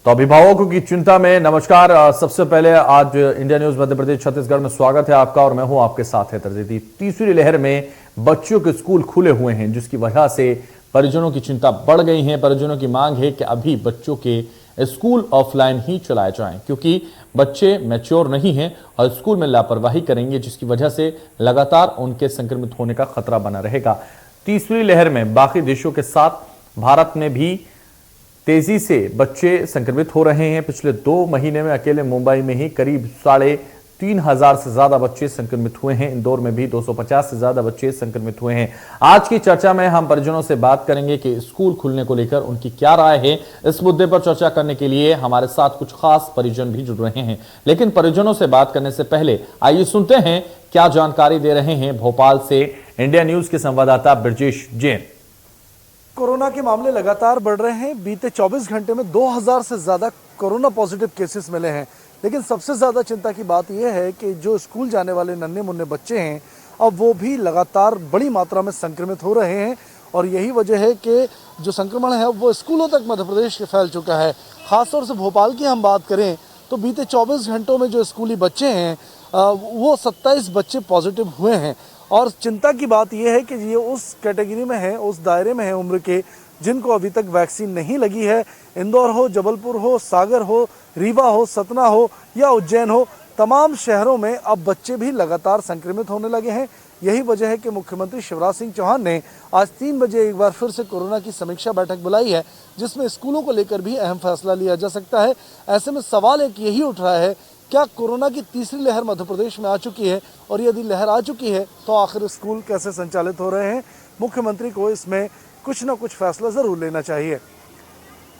तो अभिभावकों की चिंता में नमस्कार। सबसे पहले आज इंडिया न्यूज मध्य प्रदेश छत्तीसगढ़ में स्वागत है आपका और मैं हूं आपके साथ है तरजीदी। तीसरी लहर में बच्चों के स्कूल खुले हुए हैं, जिसकी वजह से परिजनों की चिंता बढ़ गई है। परिजनों की मांग है कि अभी बच्चों के स्कूल ऑफलाइन ही चलाए जाएं, क्योंकि बच्चे मैच्योर नहीं हैं और स्कूल में लापरवाही करेंगे, जिसकी वजह से लगातार उनके संक्रमित होने का खतरा बना रहेगा। तीसरी लहर में बाकी देशों के साथ भारत में भी तेजी से बच्चे संक्रमित हो रहे हैं। पिछले 2 महीने में अकेले मुंबई में ही करीब 3,500 से ज्यादा बच्चे संक्रमित हुए हैं। इंदौर में भी 250 से ज्यादा बच्चे संक्रमित हुए हैं। आज की चर्चा में हम परिजनों से बात करेंगे कि स्कूल खुलने को लेकर उनकी क्या राय है। इस मुद्दे पर चर्चा करने के लिए हमारे साथ कुछ खास परिजन भी जुड़ रहे हैं, लेकिन परिजनों से बात करने से पहले आइए सुनते हैं क्या जानकारी दे रहे हैं भोपाल से इंडिया न्यूज के संवाददाता ब्रजेश जैन। कोरोना के मामले लगातार बढ़ रहे हैं। बीते 24 घंटे में 2000 से ज्यादा कोरोना पॉजिटिव केसेस मिले हैं। लेकिन सबसे ज्यादा चिंता की बात यह है कि जो स्कूल जाने वाले नन्हे मुन्ने बच्चे हैं, अब वो भी लगातार बड़ी मात्रा में संक्रमित हो रहे हैं और यही वजह है कि जो संक्रमण है वो स्कूलों तक मध्य प्रदेश के फैल चुका है। खासतौर से भोपाल की हम बात करें तो बीते 24 घंटों में जो स्कूली बच्चे हैं वो 27 बच्चे पॉजिटिव हुए हैं। और चिंता की बात यह है कि ये उस कैटेगरी में है, उस दायरे में है उम्र के, जिनको अभी तक वैक्सीन नहीं लगी है। इंदौर हो, जबलपुर हो, सागर हो, रीवा हो, सतना हो या उज्जैन हो, तमाम शहरों में अब बच्चे भी लगातार संक्रमित होने लगे हैं। यही वजह है कि मुख्यमंत्री शिवराज सिंह चौहान ने आज 3 बजे एक बार फिर से कोरोना की समीक्षा बैठक बुलाई है, जिसमें स्कूलों को लेकर भी अहम फैसला लिया जा सकता है। ऐसे में सवाल एक यही उठ रहा है, क्या कोरोना की तीसरी लहर मध्य प्रदेश में आ चुकी है, और यदि लहर आ चुकी है तो आखिर स्कूल कैसे संचालित हो रहे हैं। मुख्यमंत्री को इसमें कुछ न कुछ फैसला जरूर लेना चाहिए।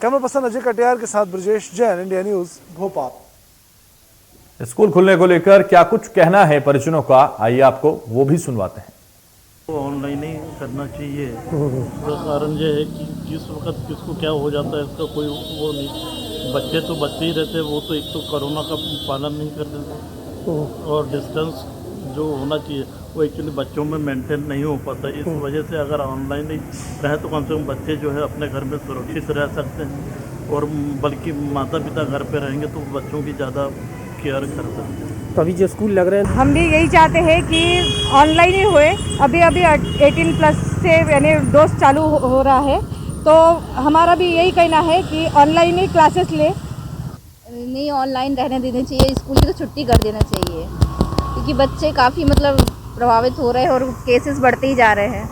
कैमरा पर्सन अजय कटियार के साथ Brajesh Jain, India news, Bhopal. School खुलने को लेकर क्या कुछ कहना है परिजनों का, आइए आपको वो भी सुनवाते हैं। ऑनलाइन ही करना चाहिए। उसका कारण ये है कि किस वक्त किसको क्या हो जाता है इसका कोई वो नहीं। बच्चे तो बच्चे ही रहते हैं, वो तो एक तो कोरोना का पालन नहीं करते और डिस्टेंस जो होना चाहिए वो एक्चुअली बच्चों में मेंटेन नहीं हो पाता। इस वजह से अगर ऑनलाइन ही रहे तो कम से कम बच्चे जो है अपने घर में सुरक्षित रह सकते हैं और बल्कि माता पिता घर पे रहेंगे तो बच्चों की ज़्यादा केयर कर सकते हैं। तो अभी जो स्कूल लग रहे हैं, हम भी यही चाहते हैं कि ऑनलाइन ही हुए। अभी 18+ से यानी डोज चालू हो रहा है, तो हमारा भी यही कहना है कि ऑनलाइन ही क्लासेस ले। नहीं, ऑनलाइन रहने देना चाहिए। स्कूल की तो छुट्टी कर देना चाहिए, क्योंकि बच्चे काफ़ी मतलब प्रभावित हो रहे हैं और केसेस बढ़ते ही जा रहे हैं।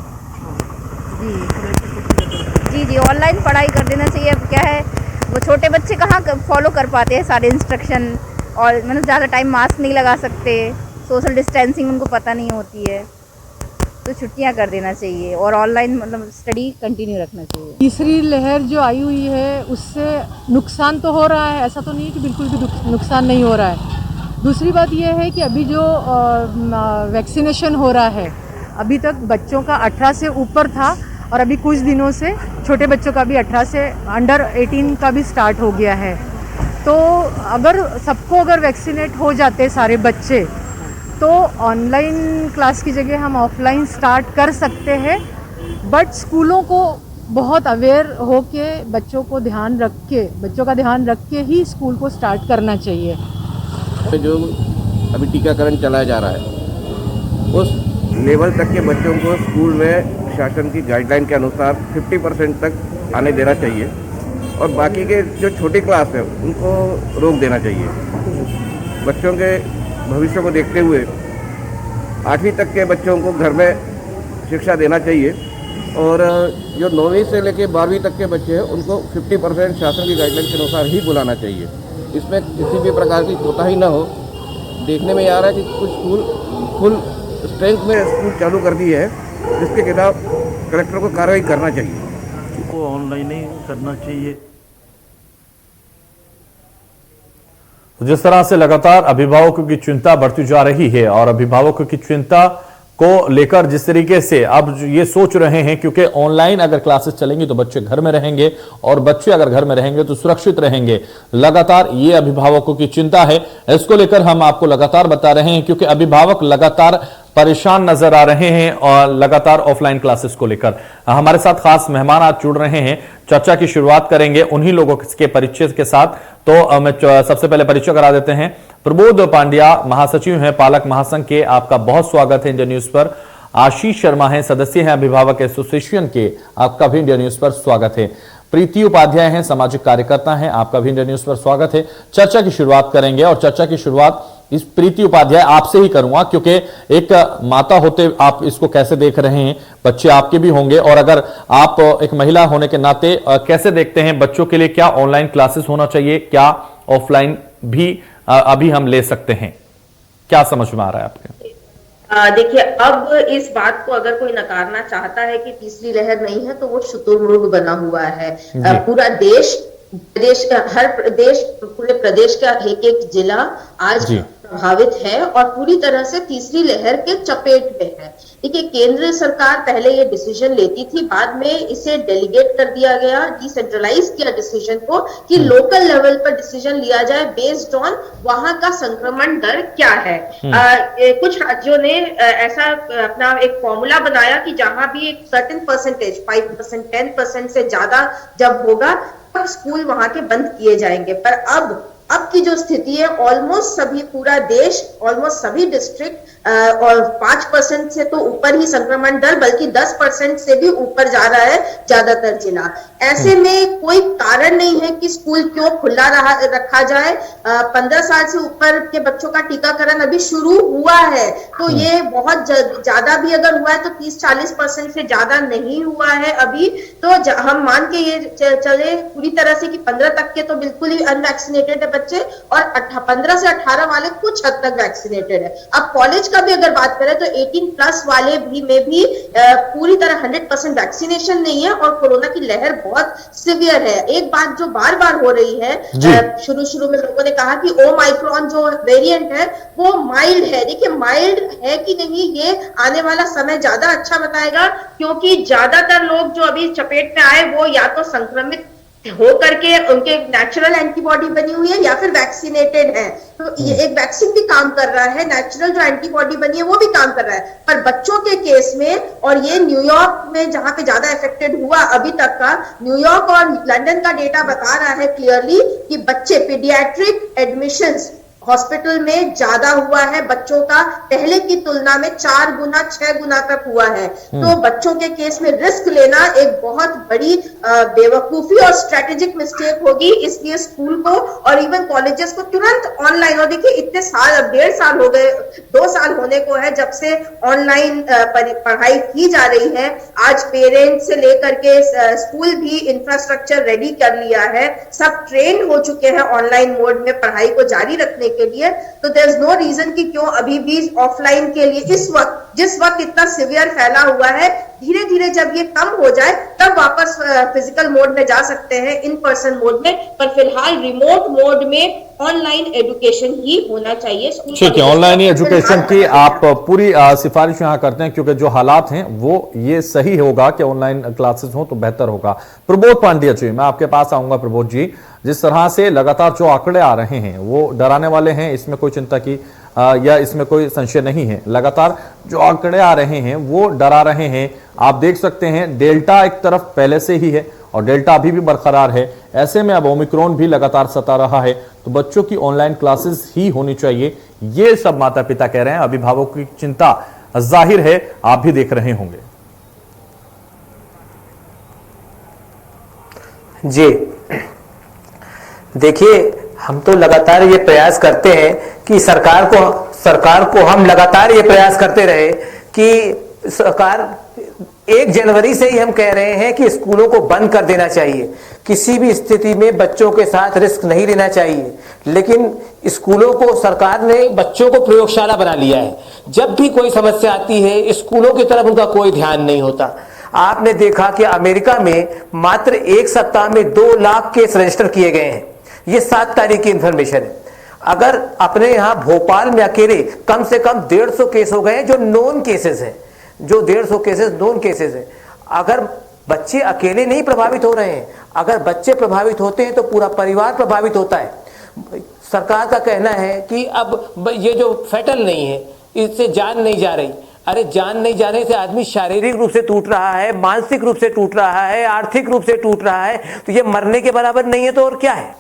जी, ऑनलाइन पढ़ाई कर देना चाहिए। अब क्या है, वो छोटे बच्चे कहाँ फॉलो कर पाते हैं सारे इंस्ट्रक्शन, और मतलब ज़्यादा टाइम मास्क नहीं लगा सकते, सोशल डिस्टेंसिंग उनको पता नहीं होती है, तो छुट्टियां कर देना चाहिए और ऑनलाइन मतलब स्टडी कंटिन्यू रखना चाहिए। तीसरी लहर जो आई हुई है उससे नुकसान तो हो रहा है, ऐसा तो नहीं है कि बिल्कुल भी नुकसान नहीं हो रहा है। दूसरी बात यह है कि अभी जो वैक्सीनेशन हो रहा है, अभी तक बच्चों का 18 से ऊपर था और अभी कुछ दिनों से छोटे बच्चों का भी 18 से अंडर 18 का भी स्टार्ट हो गया है। तो अगर सबको वैक्सीनेट हो जाते सारे बच्चे, तो ऑनलाइन क्लास की जगह हम ऑफलाइन स्टार्ट कर सकते हैं। बट स्कूलों को बहुत अवेयर हो के बच्चों का ध्यान रख के ही स्कूल को स्टार्ट करना चाहिए। जो अभी टीकाकरण चलाया जा रहा है, उस लेवल तक के बच्चों को स्कूल में शासन की गाइडलाइन के अनुसार 50% तक आने देना चाहिए और बाकी के जो छोटी क्लास है उनको रोक देना चाहिए। बच्चों के भविष्य को देखते हुए 8वीं तक के बच्चों को घर में शिक्षा देना चाहिए और जो 9वीं से लेकर 12वीं तक के बच्चे हैं उनको 50% शासन की गाइडलाइन के अनुसार ही बुलाना चाहिए। इसमें किसी भी प्रकार की कोताही ना हो। देखने में आ रहा है कि कुछ स्कूल फुल स्ट्रेंथ में स्कूल चालू कर दी है, जिसके खिलाफ कलेक्टर को कार्रवाई करना चाहिए। वो ऑनलाइन ही करना चाहिए। जिस तरह से लगातार अभिभावकों की चिंता बढ़ती जा रही है और अभिभावकों की चिंता को लेकर जिस तरीके से अब ये सोच रहे हैं, क्योंकि ऑनलाइन अगर क्लासेस चलेंगी तो बच्चे घर में रहेंगे और बच्चे अगर घर में रहेंगे तो सुरक्षित रहेंगे। लगातार ये अभिभावकों की चिंता है। इसको लेकर हम आपको लगातार बता रहे हैं, क्योंकि अभिभावक लगातार परेशान नजर आ रहे हैं और लगातार ऑफलाइन क्लासेस को लेकर। हमारे साथ खास मेहमान आज जुड़ रहे हैं, चर्चा की शुरुआत करेंगे उन्हीं लोगों के परिचय के साथ। तो मैं सबसे पहले परिचय करा देते हैं। प्रबोध पांड्या महासचिव हैं पालक महासंघ के, आपका बहुत स्वागत है इंडिया न्यूज पर। आशीष शर्मा हैं, सदस्य हैं अभिभावक एसोसिएशन के, आपका भी इंडिया न्यूज पर स्वागत है। प्रीति उपाध्याय हैं, सामाजिक कार्यकर्ता हैं, आपका भी इंडिया न्यूज पर स्वागत है। चर्चा की शुरुआत करेंगे और चर्चा की शुरुआत इस प्रीति उपाध्याय आपसे ही करूंगा, क्योंकि एक माता होते आप इसको कैसे देख रहे हैं, बच्चे आपके भी होंगे, और अगर आप एक महिला होने के नाते कैसे देखते हैं बच्चों के लिए क्या ऑनलाइन क्लासेस होना चाहिए, क्या ऑफलाइन भी अभी हम ले सकते हैं, क्या समझ में आ रहा है आपके? देखिए, अब इस बात को अगर कोई नकारना चाहता है कि तीसरी लहर नहीं है तो वो शुतुरमुर्ग बना हुआ है। पूरा पूरे प्रदेश का एक जिला आज प्रभावित है और पूरी तरह से तीसरी लहर के चपेट में है। देखिए, केंद्र सरकार पहले ये डिसीजन लेती थी, बाद में इसे डेलीगेट कर दिया गया, डिसेंट्रलाइज किया डिसीजन को कि लोकल लेवल पर डिसीजन लिया जाए बेस्ड ऑन वहां का संक्रमण दर क्या है। कुछ राज्यों ने ऐसा अपना एक फॉर्मूला बनाया कि जहां भी एक सर्टेन परसेंटेज 5%, 10% से ज्यादा जब होगा तब स्कूल वहां के बंद किए जाएंगे। पर अब की जो स्थिति है, ऑलमोस्ट सभी, पूरा देश, ऑलमोस्ट सभी डिस्ट्रिक्ट और 5% से तो ऊपर ही संक्रमण दर, बल्कि 10% से भी ऊपर जा रहा है ज्यादातर जिला। ऐसे में कोई कारण नहीं है कि स्कूल क्यों खुला रखा जाए। 15 साल से ऊपर के बच्चों का टीकाकरण अभी शुरू हुआ है, तो ये बहुत ज्यादा भी अगर हुआ है तो 30-40% से ज्यादा नहीं हुआ है अभी। तो हम मान के ये चले पूरी तरह से कि 15 तक के तो बिल्कुल ही अनवैक्सीनेटेड है बच्चे, और 15 से 18 वाले कुछ हद तक वैक्सीनेटेड है। अब कॉलेज का भी अगर बात करें तो 18+ वाले में भी पूरी तरह 100% वैक्सीनेशन नहीं है और कोरोना की लहर बहुत सिवियर है। एक बात जो बार बार हो रही है, शुरू में लोगों ने कहा कि ओमाइक्रॉन जो वेरिएंट है वो माइल्ड है। देखिए, माइल्ड है कि नहीं ये आने वाला समय ज्यादा अच्छा बताएगा, क्योंकि ज्यादातर लोग जो अभी चपेट में आए वो या तो संक्रमित हो करके उनके नेचुरल एंटीबॉडी बनी हुई है या फिर वैक्सीनेटेड है। तो ये एक वैक्सीन भी काम कर रहा है, नेचुरल जो एंटीबॉडी बनी है वो भी काम कर रहा है। पर बच्चों के केस में, और ये न्यूयॉर्क में जहां पे ज्यादा अफेक्टेड हुआ अभी तक का, न्यूयॉर्क और लंदन का डेटा बता रहा है क्लियरली कि बच्चे पीडियाट्रिक एडमिशंस हॉस्पिटल में ज्यादा हुआ है बच्चों का, पहले की तुलना में 4 गुना 6 गुना तक हुआ है। तो बच्चों के केस में रिस्क लेना एक बहुत बड़ी बेवकूफी और स्ट्रेटेजिक मिस्टेक होगी। इसलिए स्कूल को और इवन कॉलेजेस को तुरंत ऑनलाइन, और देखिए इतने साल, अब 1.5 साल हो गए, 2 साल होने को है जब से ऑनलाइन पढ़ाई की जा रही है। आज पेरेंट्स से लेकर के स्कूल भी इंफ्रास्ट्रक्चर रेडी कर लिया है, सब ट्रेन हो चुके हैं ऑनलाइन मोड में पढ़ाई को जारी रखने के लिए। तो देयर इज नो रीजन कि क्यों अभी भी ऑफलाइन के लिए इस वक्त, जिस वक्त इतना सिवियर फैला हुआ है, धीरे धीरे जब ये कम हो जाए तब वापस फिजिकल मोड में जा सकते हैं, इन पर्सन मोड में। पर फिलहाल रिमोट मोड में ऑनलाइन एजुकेशन ही होना चाहिए। ठीक है, ऑनलाइन एजुकेशन की आप पूरी सिफारिश यहाँ करते हैं, क्योंकि जो हालात हैं वो ये सही होगा कि ऑनलाइन क्लासेस हो तो बेहतर होगा। प्रबोध पांड्या जी, मैं आपके पास आऊंगा। प्रबोध जी, जिस तरह से लगातार जो आंकड़े आ रहे हैं वो डराने वाले हैं, इसमें कोई चिंता की या इसमें कोई संशय नहीं है। लगातार जो आंकड़े आ रहे हैं वो डरा रहे हैं। आप देख सकते हैं डेल्टा एक तरफ पहले से ही है और डेल्टा अभी भी बरकरार है, ऐसे में अब ओमिक्रॉन भी लगातार सता रहा है, तो बच्चों की ऑनलाइन क्लासेस ही होनी चाहिए, ये सब माता पिता कह रहे हैं। अभिभावकों की चिंता जाहिर है आप भी देख रहे होंगे। जी देखिए, हम तो लगातार ये प्रयास करते हैं कि सरकार को हम लगातार ये प्रयास करते रहे कि सरकार 1 जनवरी से ही हम कह रहे हैं कि स्कूलों को बंद कर देना चाहिए, किसी भी स्थिति में बच्चों के साथ रिस्क नहीं लेना चाहिए। लेकिन स्कूलों को, सरकार ने बच्चों को प्रयोगशाला बना लिया है। जब भी कोई समस्या आती है स्कूलों की तरफ उनका कोई ध्यान नहीं होता। आपने देखा कि अमेरिका में मात्र 1 सप्ताह में 2 लाख केस रजिस्टर किए गए हैं। ये 7 तारीख की इंफॉर्मेशन है। अगर अपने यहाँ भोपाल में अकेले कम से कम 150 केस हो गए जो नोन केसेस हैं, जो 150 केसेस नोन केसेस हैं। अगर बच्चे अकेले नहीं प्रभावित हो रहे हैं, अगर बच्चे प्रभावित होते हैं तो पूरा परिवार प्रभावित होता है। सरकार का कहना है कि अब ये जो फैटल नहीं है, इससे जान नहीं जा रही। अरे जान नहीं जाने से आदमी शारीरिक रूप से टूट रहा है, मानसिक रूप से टूट रहा है, आर्थिक रूप से टूट रहा है, तो ये मरने के बराबर नहीं है तो और क्या है?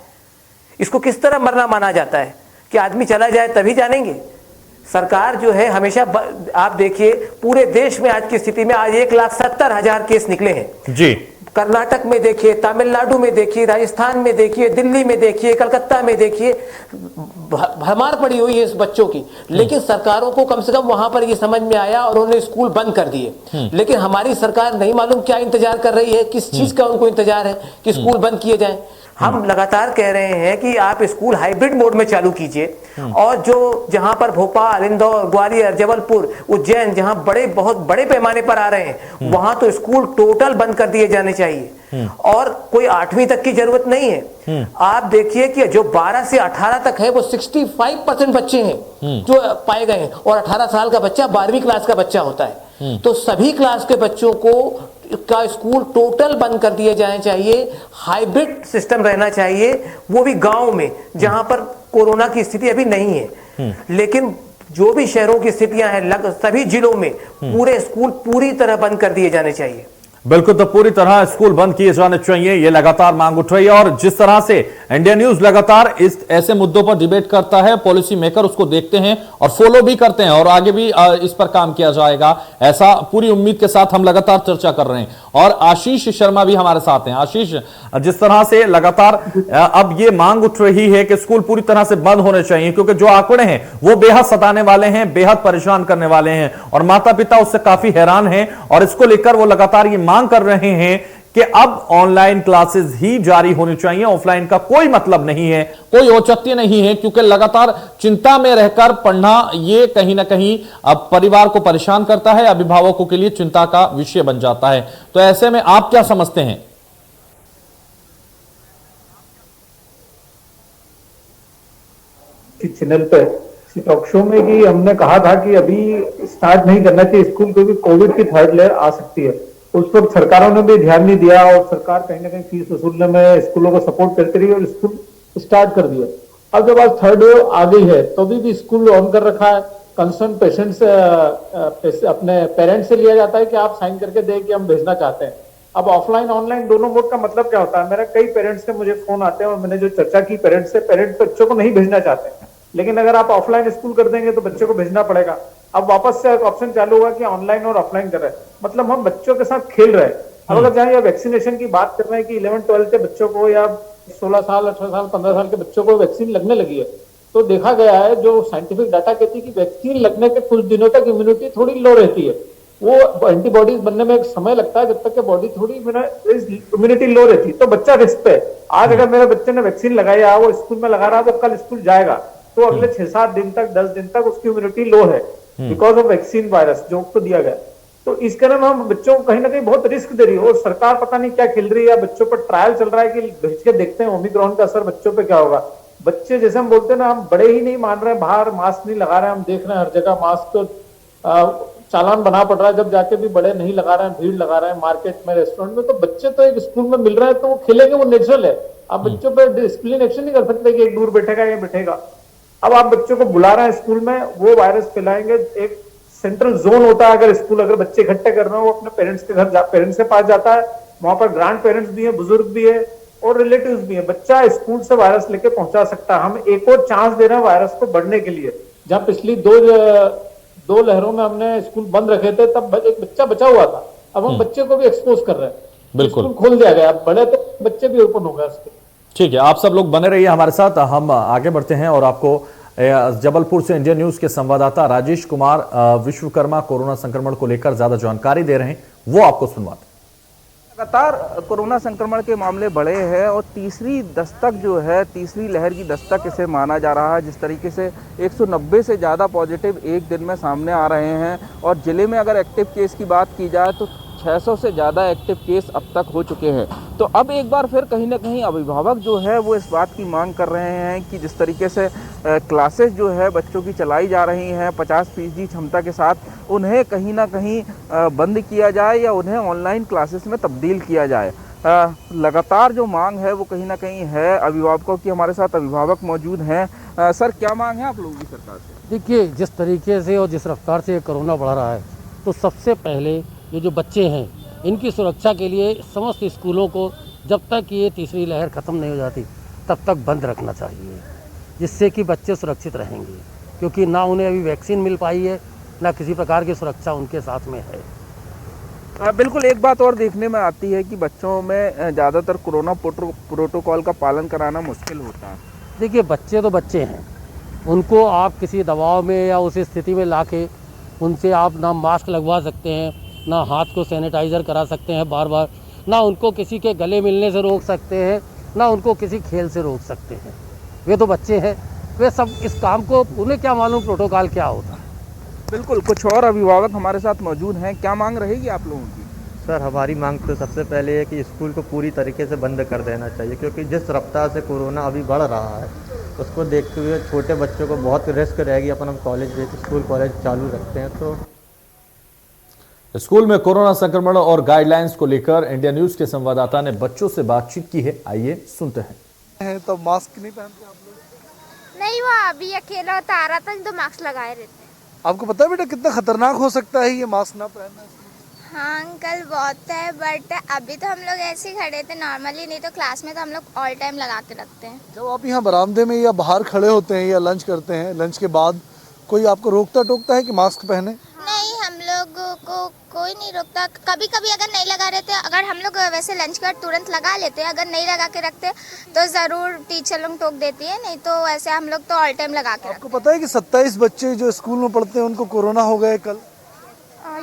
इसको किस तरह मरना माना जाता है कि आदमी चला जाए तभी जानेंगे? सरकार जो है हमेशा आप देखिए पूरे देश में आज की स्थिति में आज 1,70,000 केस निकले हैं जी। कर्नाटक में देखिए, तमिलनाडु में देखिए, राजस्थान में देखिए, दिल्ली में देखिए, कलकत्ता में देखिए, भरमार पड़ी हुई है इस बच्चों की। लेकिन सरकारों को कम से कम वहां पर ये समझ में आया और उन्होंने स्कूल बंद कर दिए। लेकिन हमारी सरकार नहीं मालूम क्या इंतजार कर रही है, किस चीज का उनको इंतजार है कि स्कूल बंद किए जाएं। हम लगातार कह रहे हैं कि आप स्कूल हाइब्रिड मोड में चालू कीजिए और जो जहां पर भोपाल, इंदौर, ग्वालियर, जबलपुर, उज्जैन जहां बहुत बड़े पैमाने पर आ रहे हैं वहां तो स्कूल टोटल बंद कर दिए जाने चाहिए और कोई 8वीं तक की जरूरत नहीं है। आप देखिए कि जो 12 से 18 तक है वो 65% बच्चे हैं जो पाए गए हैं और 18 साल का बच्चा 12वीं क्लास का बच्चा होता है। तो सभी क्लास के बच्चों का स्कूल टोटल बंद कर दिए जाने चाहिए, हाइब्रिड सिस्टम रहना चाहिए, वो भी गांव में जहां पर कोरोना की स्थिति अभी नहीं है। लेकिन जो भी शहरों की स्थितियां हैं सभी जिलों में पूरे स्कूल पूरी तरह बंद कर दिए जाने चाहिए। बिल्कुल, तो पूरी तरह स्कूल बंद किए जाने चाहिए, ये लगातार मांग उठ रही है। और जिस तरह से इंडिया न्यूज लगातार इस ऐसे मुद्दों पर डिबेट करता है, पॉलिसी मेकर उसको देखते हैं और फॉलो भी करते हैं और आगे भी इस पर काम किया जाएगा, ऐसा पूरी उम्मीद के साथ हम लगातार चर्चा कर रहे हैं। और आशीष शर्मा भी हमारे साथ हैं। आशीष, जिस तरह से लगातार अब ये मांग उठ रही है कि स्कूल पूरी तरह से बंद होने चाहिए, क्योंकि जो आंकड़े हैं वो बेहद सताने वाले हैं, बेहद परेशान करने वाले हैं और माता पिता उससे काफी हैरान हैं और इसको लेकर वो लगातार ये मांग कर रहे हैं कि अब ऑनलाइन क्लासेस ही जारी होनी चाहिए, ऑफलाइन का कोई मतलब नहीं है, कोई औचित्य नहीं है, क्योंकि लगातार चिंता में रहकर पढ़ना ये कहीं ना कहीं अब परिवार को परेशान करता है, अभिभावकों के लिए चिंता का विषय बन जाता है। तो ऐसे में आप क्या समझते हैं? चैनल पे टॉक शो में कि हमने कहा था कि अभी स्टार्ट नहीं करना चाहिए स्कूल क्योंकि कोविड की 3rd लहर आ सकती है। उस वक्त सरकारों ने भी ध्यान नहीं दिया और सरकार कहीं ना कहीं फीस वसूलने में स्कूलों को सपोर्ट करती रही और स्कूल स्टार्ट कर दिया। अब जब आज 3rd वेव आ गई है तो भी स्कूल ऑन कर रखा है। कंसर्न पेशेंट से अपने पेरेंट्स से लिया जाता है कि आप साइन करके दें कि हम भेजना चाहते हैं। अब ऑफलाइन ऑनलाइन दोनों मोड का मतलब क्या होता है? मेरा कई पेरेंट्स से मुझे फोन आते हैं और मैंने जो चर्चा की पेरेंट्स से, पेरेंट्स बच्चों को नहीं भेजना चाहते, लेकिन अगर आप ऑफलाइन स्कूल कर देंगे तो बच्चों को भेजना पड़ेगा। अब वापस से एक ऑप्शन चालू होगा कि ऑनलाइन और ऑफलाइन कर रहे हैं, मतलब हम बच्चों के साथ खेल रहे हैं। अब अगर जहाँ वैक्सीनेशन की बात कर रहे हैं कि 11-12 के बच्चों को या 16 साल, 18 साल, 15 साल के बच्चों को वैक्सीन लगने लगी है, तो देखा गया है जो साइंटिफिक डाटा कहती है कि वैक्सीन लगने के कुछ दिनों तक इम्यूनिटी थोड़ी लो रहती है। वो एंटीबॉडीज बनने में एक समय लगता है जब तक कि बॉडी थोड़ी इम्यूनिटी लो रहती है। तो बच्चा रिस्क पे, आज अगर मेरे बच्चे ने वैक्सीन लगाया, वो स्कूल में लगा रहा है, वो कल स्कूल जाएगा तो अगले 6-7 दिन तक, 10 दिन तक उसकी इम्यूनिटी लो है बिकॉज ऑफ वैक्सीन वायरस जो उसको दिया गया। तो इस कारण हम बच्चों को कहीं ना कहीं बहुत रिस्क दे रही है और सरकार पता नहीं क्या खेल रही है। बच्चों पर ट्रायल चल रहा है कि भेज के देखते हैं ओमिक्रॉन का असर बच्चों पे क्या होगा। बच्चे जैसे हम बोलते हैं ना, हम बड़े ही नहीं मान रहे हैं, बाहर मास्क नहीं लगा रहे हैं, हम देख रहे हैं हर जगह मास्क तो चालान बना पड़ रहा है, जब जाके भी बड़े नहीं लगा रहे हैं, भीड़ लगा रहे हैं मार्केट में, रेस्टोरेंट में। तो बच्चे तो एक स्कूल में मिल रहे हैं तो वो खेलेंगे, वो नेचुरल है। आप बच्चों पर डिसिप्लिन एक्शन नहीं कर सकते कि एक दूर बैठेगा या बैठेगा। अब आप बच्चों को बुला रहे हैं स्कूल में, वो वायरस फैलाएंगे। एक सेंट्रल जोन होता है, अगर स्कूल अगर बच्चे इकट्ठे कर रहे हो, वो अपने पेरेंट्स के घर पेरेंट्स के पास जाता है, वहां पर ग्रैंड पेरेंट्स भी है, बुजुर्ग भी है और रिलेटिव्स भी है। बच्चा स्कूल से वायरस लेके पहुंचा सकता है। हम एक और चांस दे रहे हैं वायरस को बढ़ने के लिए। जहां पिछली दो लहरों में हमने स्कूल बंद रखे थे तब एक बच्चा बचा हुआ था, अब हम बच्चे को भी एक्सपोज कर रहे हैं। बिल्कुल, स्कूल खोल दिया गया, बड़े तो बच्चे भी ओपन हो गए उसके। ठीक है, आप सब लोग बने रहिए हमारे साथ, हम आगे बढ़ते हैं और आपको जबलपुर से इंडिया न्यूज के संवाददाता राजेश कुमार विश्वकर्मा कोरोना संक्रमण को लेकर ज्यादा जानकारी दे रहे हैं, वो आपको सुनवाते हैं। लगातार कोरोना संक्रमण के मामले बढ़े हैं और तीसरी दस्तक जो है, तीसरी लहर की दस्तक इसे माना जा रहा है। जिस तरीके से 190 से ज़्यादा पॉजिटिव एक दिन में सामने आ रहे हैं और ज़िले में अगर एक्टिव केस की बात की जाए तो 600 से ज़्यादा एक्टिव केस अब तक हो चुके हैं। तो अब एक बार फिर कहीं ना कहीं अभिभावक जो है वो इस बात की मांग कर रहे हैं कि जिस तरीके से क्लासेस जो है बच्चों की चलाई जा रही हैं 50% क्षमता के साथ, उन्हें कहीं ना कहीं बंद किया जाए या उन्हें ऑनलाइन क्लासेस में तब्दील किया जाए। लगातार जो मांग है वो कहीं ना कहीं है अभिभावकों की। हमारे साथ अभिभावक मौजूद हैं। सर, क्या मांग है आप लोगों की सरकार से? देखिए, जिस तरीके से और जिस रफ्तार से कोरोना बढ़ रहा है, तो सबसे पहले ये जो बच्चे हैं इनकी सुरक्षा के लिए समस्त स्कूलों को जब तक ये तीसरी लहर ख़त्म नहीं हो जाती तब तक बंद रखना चाहिए, जिससे कि बच्चे सुरक्षित रहेंगे, क्योंकि ना उन्हें अभी वैक्सीन मिल पाई है ना किसी प्रकार की सुरक्षा उनके साथ में है। बिल्कुल, एक बात और देखने में आती है कि बच्चों में ज़्यादातर कोरोना प्रोटोकॉल का पालन कराना मुश्किल होता है। देखिए, बच्चे तो बच्चे हैं, उनको आप किसी दबाव में या उस स्थिति में लाके उनसे आप ना मास्क लगवा सकते हैं, ना हाथ को सैनिटाइज़र करा सकते हैं बार बार, ना उनको किसी के गले मिलने से रोक सकते हैं, ना उनको किसी खेल से रोक सकते हैं। वे तो बच्चे हैं, वे सब इस काम को, उन्हें क्या मालूम प्रोटोकॉल क्या होता है। बिल्कुल, कुछ और अभिभावक हमारे साथ मौजूद हैं, क्या मांग रहेगी आप लोगों की? सर, हमारी मांग तो सबसे पहले है कि स्कूल को पूरी तरीके से बंद कर देना चाहिए, क्योंकि जिस रफ्तार से कोरोना अभी बढ़ रहा है उसको देखते हुए छोटे बच्चों को बहुत रिस्क रहेगी। अपन हम स्कूल कॉलेज चालू रखते हैं तो स्कूल में कोरोना संक्रमण और गाइडलाइंस को लेकर इंडिया न्यूज के संवाददाता ने बच्चों से बातचीत की है, आइए सुनते हैं। तो मास्क नहीं पहनते आप लोग? नहीं, वो अभी अकेला होता आ रहा था तो मास्क लगाए रहते हैं। आपको पता है बेटा कितना खतरनाक हो सकता है ये मास्क ना पहनना? हाँ अंकल, बहुत है, बट अभी तो हम लोग ऐसे ही खड़े थे नॉर्मली, नहीं तो क्लास में तो हम लोग ऑल टाइम लगा के रखते हैं। जब आप यहाँ बरामदे में या बाहर खड़े होते हैं या लंच करते हैं, लंच के बाद कोई आपको रोकता टोकता है कि मास्क पहने? नहीं, हम लोग को कोई नहीं रोकता। कभी कभी अगर नहीं लगा रहते, अगर हम लोग वैसे लंच कर तुरंत लगा लेते हैं, अगर नहीं लगा के रखते तो ज़रूर टीचर लोग टोक देती है, नहीं तो वैसे हम लोग तो ऑल टाइम लगा के। आपको पता है कि 27 बच्चे जो स्कूल में पढ़ते हैं उनको कोरोना हो गए कल?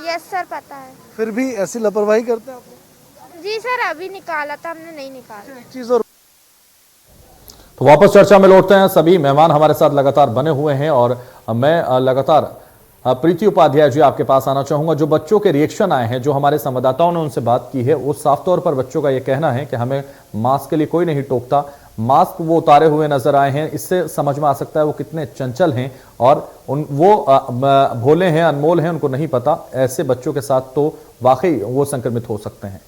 यस सर, पता है। फिर भी ऐसी लापरवाही करते हैं आप लोग? जी सर, अभी निकाला था, हमने नहीं निकाला। एक चीज और, तो वापस चर्चा में लौटते हैं। सभी मेहमान हमारे साथ लगातार बने हुए हैं और मैं लगातार प्रीति उपाध्याय जी आपके पास आना चाहूंगा। जो बच्चों के रिएक्शन आए हैं, जो हमारे संवाददाताओं ने उनसे बात की है, वो साफ तौर पर बच्चों का ये कहना है कि हमें मास्क के लिए कोई नहीं टोकता। मास्क वो उतारे हुए नजर आए हैं, इससे समझ में आ सकता है वो कितने चंचल हैं और वो भोले हैं, अनमोल हैं, उनको नहीं पता। ऐसे बच्चों के साथ तो वाकई वो संक्रमित हो सकते हैं।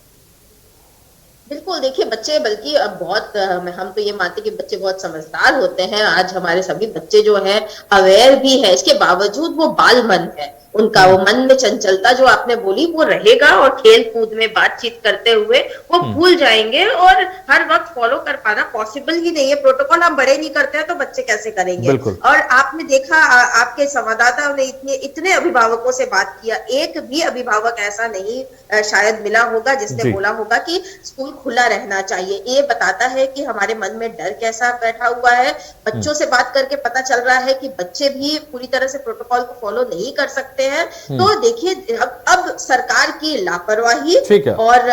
बिल्कुल, देखिए बच्चे, बल्कि अब बहुत हम तो ये मानते कि बच्चे बहुत समझदार होते हैं। आज हमारे सभी बच्चे जो है अवेयर भी है, इसके बावजूद वो बाल मन है उनका, वो मन में चंचलता जो आपने बोली वो रहेगा और खेल कूद में बातचीत करते हुए वो भूल जाएंगे और हर वक्त फॉलो कर पाना पॉसिबल ही नहीं है। प्रोटोकॉल हम बड़े नहीं करते हैं तो बच्चे कैसे करेंगे? और आपने देखा, आपके संवाददाताओं ने इतने अभिभावकों से बात किया, एक भी अभिभावक ऐसा नहीं शायद मिला होगा जिसने बोला होगा कि स्कूल खुला रहना चाहिए। ये बताता है कि हमारे मन में डर कैसा बैठा हुआ है। बच्चों से बात करके पता चल रहा है कि बच्चे भी पूरी तरह से प्रोटोकॉल को फॉलो नहीं कर सकते हैं। तो देखिए, अब सरकार की लापरवाही और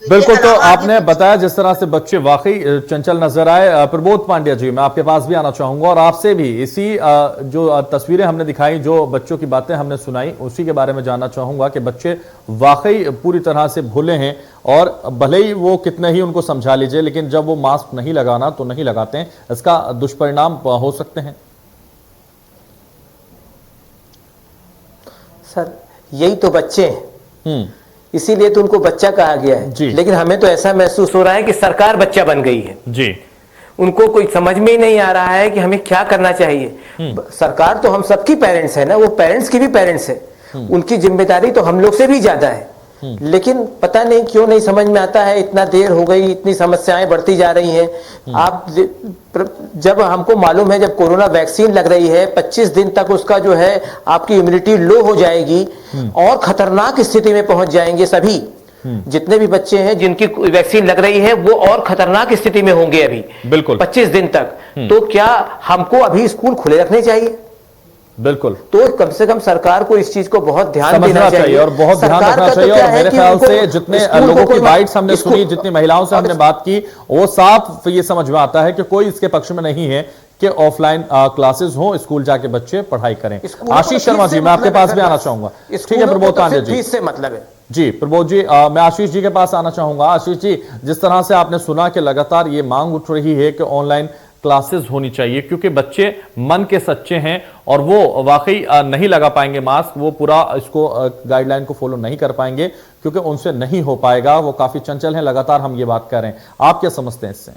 बिल्कुल, तो आपने बताया जिस तरह से बच्चे वाकई चंचल नजर आए। प्रबोध पांड्या जी, मैं आपके पास भी आना चाहूंगा और आपसे भी इसी जो तस्वीरें हमने दिखाई, जो बच्चों की बातें हमने सुनाई, उसी के बारे में जानना चाहूंगा कि बच्चे वाकई पूरी तरह से भूले हैं और भले ही वो कितने ही उनको समझा लीजिए, लेकिन जब वो मास्क नहीं लगाना तो नहीं लगाते हैं, इसका दुष्परिणाम हो सकते हैं। सर, यही तो बच्चे हैं, इसीलिए तो उनको बच्चा कहा गया है। लेकिन हमें तो ऐसा महसूस हो रहा है कि सरकार बच्चा बन गई है जी। उनको कोई समझ में ही नहीं आ रहा है कि हमें क्या करना चाहिए। सरकार तो हम सबकी पेरेंट्स है ना, वो पेरेंट्स की भी पेरेंट्स है, उनकी जिम्मेदारी तो हम लोग से भी ज्यादा है। लेकिन पता नहीं क्यों नहीं समझ में आता है, इतना देर हो गई, इतनी समस्याएं बढ़ती जा रही हैं। आप जब हमको मालूम है जब कोरोना वैक्सीन लग रही है 25 दिन तक उसका जो है आपकी इम्यूनिटी लो हो जाएगी और खतरनाक स्थिति में पहुंच जाएंगे सभी जितने भी बच्चे हैं जिनकी वैक्सीन लग रही है, वो और खतरनाक स्थिति में होंगे अभी बिल्कुल 25 दिन तक। तो क्या हमको अभी स्कूल खुले रखने चाहिए? बिल्कुल, तो कम से कम सरकार को इस चीज को बहुत ध्यान देना चाहिए और बहुत ध्यान रखना चाहिए। और मेरे ख्याल से जितने लोगों की बाइट्स हमने सुनी, जितनी महिलाओं से हमने बात की, वो साफ ये समझ में आता है कि कोई इसके पक्ष में नहीं है कि ऑफलाइन क्लासेस हो, स्कूल जाके बच्चे पढ़ाई करें। आशीष शर्मा जी, मैं आपके पास भी आना चाहूंगा। ठीक है प्रबोध पांड्या जी, से मतलब है जी। प्रबोध जी, मैं आशीष जी के पास आना चाहूंगा। आशीष जी, जिस तरह से आपने सुना कि लगातार ये मांग उठ रही है कि ऑनलाइन क्लासेस होनी चाहिए, क्योंकि बच्चे मन के सच्चे हैं और वो वाकई नहीं लगा पाएंगे मास्क, वो पूरा इसको गाइडलाइन को फॉलो नहीं कर पाएंगे क्योंकि उनसे नहीं हो पाएगा, वो काफी चंचल हैं। लगातार हम ये बात कर रहे हैं, आप क्या समझते हैं इससे?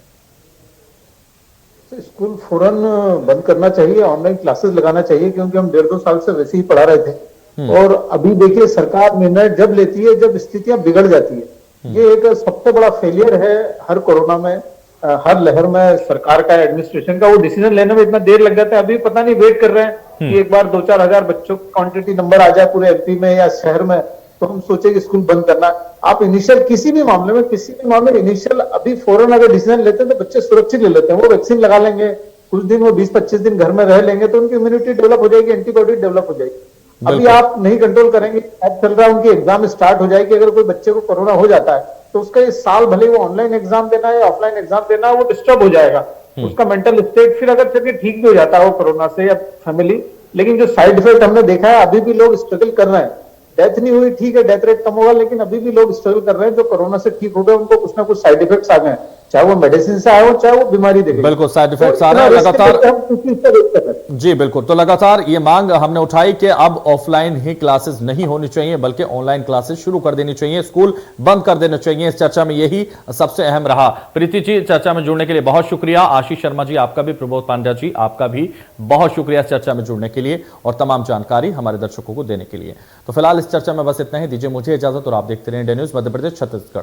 स्कूल फौरन बंद करना चाहिए, ऑनलाइन क्लासेस लगाना चाहिए, क्योंकि हम 1.5-2 साल से वैसे ही पढ़ा रहे थे और अभी देखिए सरकार निर्णय जब लेती है जब स्थितियां बिगड़ जाती है। ये एक सबसे बड़ा फेलियर है हर कोरोना में, हर लहर में सरकार का, एडमिनिस्ट्रेशन का। वो डिसीजन लेने में इतना देर लग जाता है। अभी पता नहीं वेट कर रहे हैं कि एक बार 2-4 हजार बच्चों की क्वांटिटी नंबर आ जाए पूरे एमपी में या शहर में तो हम सोचे कि स्कूल बंद करना। आप इनिशियल किसी भी मामले में इनिशियल अभी फौरन अगर डिसीजन लेते हैं तो बच्चे सुरक्षित ले लेते हैं। वो वैक्सीन लगा लेंगे, कुछ दिन वो 20-25 दिन घर में रह लेंगे तो उनकी इम्यूनिटी डेवलप हो जाएगी, एंटीबॉडी डेवलप हो जाएगी। अभी आप नहीं कंट्रोल करेंगे, अब चल रहा है उनकी एग्जाम स्टार्ट हो जाएगी। अगर कोई बच्चे को कोरोना हो जाता है तो उसका ये साल भले वो ऑनलाइन एग्जाम देना है या ऑफलाइन एग्जाम देना है वो डिस्टर्ब हो जाएगा। उसका मेंटल स्टेट फिर अगर चलिए ठीक भी हो जाता है वो कोरोना से या फैमिली, लेकिन जो साइड इफेक्ट हमने देखा है अभी भी लोग स्ट्रगल कर रहे हैं। डेथ नहीं हुई, ठीक है, डेथ रेट कम होगा, लेकिन अभी भी लोग स्ट्रगल कर रहे हैं। जो कोरोना से ठीक हो गए उनको कुछ ना कुछ साइड इफेक्ट्स आ गए, चाहे वो मेडिसिन से आए हो चाहे वो बीमारी देखे। बिल्कुल साइड इफेक्ट्स आ रहे हैं लगातार। जी बिल्कुल, तो लगातार ये मांग हमने उठाई कि अब ऑफलाइन ही क्लासेस नहीं होनी चाहिए बल्कि ऑनलाइन क्लासेस शुरू कर देनी चाहिए, स्कूल बंद कर देने चाहिए। इस चर्चा में यही सबसे अहम रहा। प्रीति जी, चर्चा में जुड़ने के लिए बहुत शुक्रिया। आशीष शर्मा जी आपका भी, प्रबोध पांड्या जी आपका भी बहुत शुक्रिया इस चर्चा में जुड़ने के लिए और तमाम जानकारी हमारे दर्शकों को देने के लिए। तो फिलहाल इस चर्चा में बस इतना ही। दीजिए मुझे इजाजत और आप देखते रहे इंडिया न्यूज मध्य प्रदेश छत्तीसगढ़।